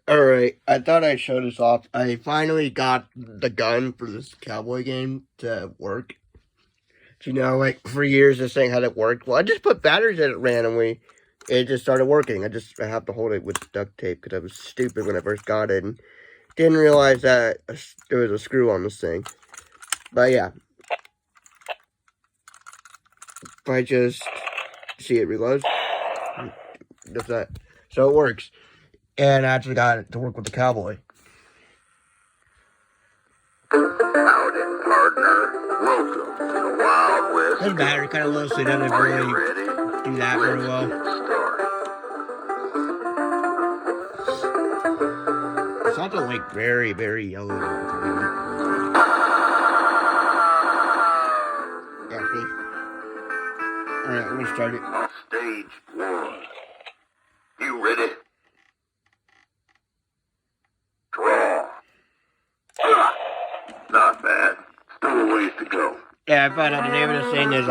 Alright, I thought I'd show this off. I finally got the gun for this cowboy game to work. You know, like, for years this thing hadn't worked. Well, I just put batteries in it randomly. It just started working. I have to hold it with duct tape because I was stupid when I first got it. And didn't realize that there was a screw on this thing. But yeah. If I just see it reloads. Does that. So it works. And I actually got it to work with the cowboy. Howdy, partner. Welcome to the Wild West. His battery kind of low, so he doesn't really do that very well. It's also like very, very yellow. Yeah, see? Alright, I'm gonna start it. Stage 1. You ready? Draw. Not bad. Still a ways to go. Yeah, I found out the name of this thing is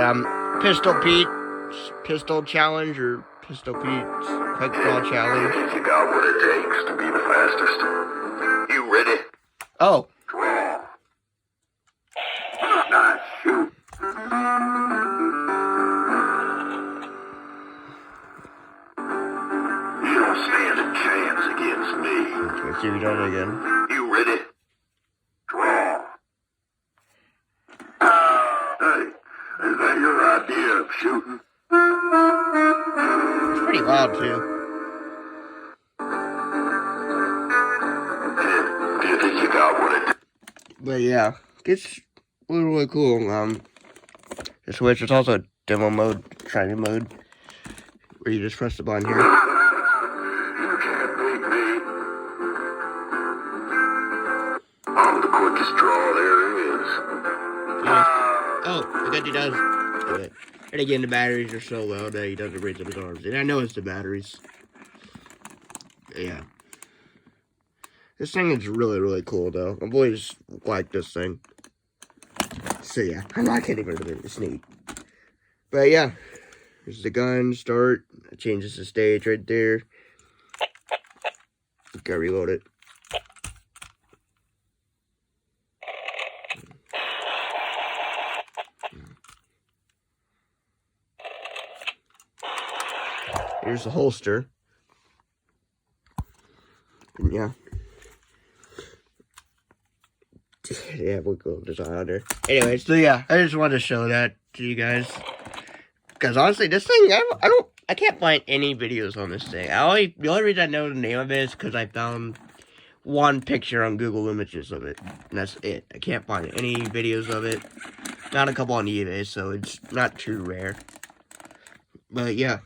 Pistol Pete's Pistol Challenge or Pistol Pete's QuickDraw Challenge. You got what it takes to be the fastest. You ready? Oh. Draw. Nice shoot. You don't stand a chance against me. Let's see if he does it again. You ready? Draw. Hey, is that your idea of shooting? It's pretty loud too. Do you think you got what it? But yeah, it's really, really cool. The Switch is also a demo mode, training mode, where you just press the button here. You can't beat me. I'm the quickest draw there is. Oh, I bet he does do it. And again, the batteries are so low that he doesn't raise up his arms. And I know it's the batteries. Yeah. This thing is really, really cool, though. I've always liked this thing. So, yeah. I'm not kidding about it. It's neat. But, yeah. Here's the gun. Start. It changes the stage right there. Gotta reload it. Here's the holster. And yeah. Yeah, we'll go design on there. Anyway, so yeah, I just wanted to show that to you guys. Because honestly, this thing, I can't find any videos on this thing. The only reason I know the name of it is because I found one picture on Google Images of it. And that's it. I can't find any videos of it. Found a couple on eBay, so it's not too rare. But yeah.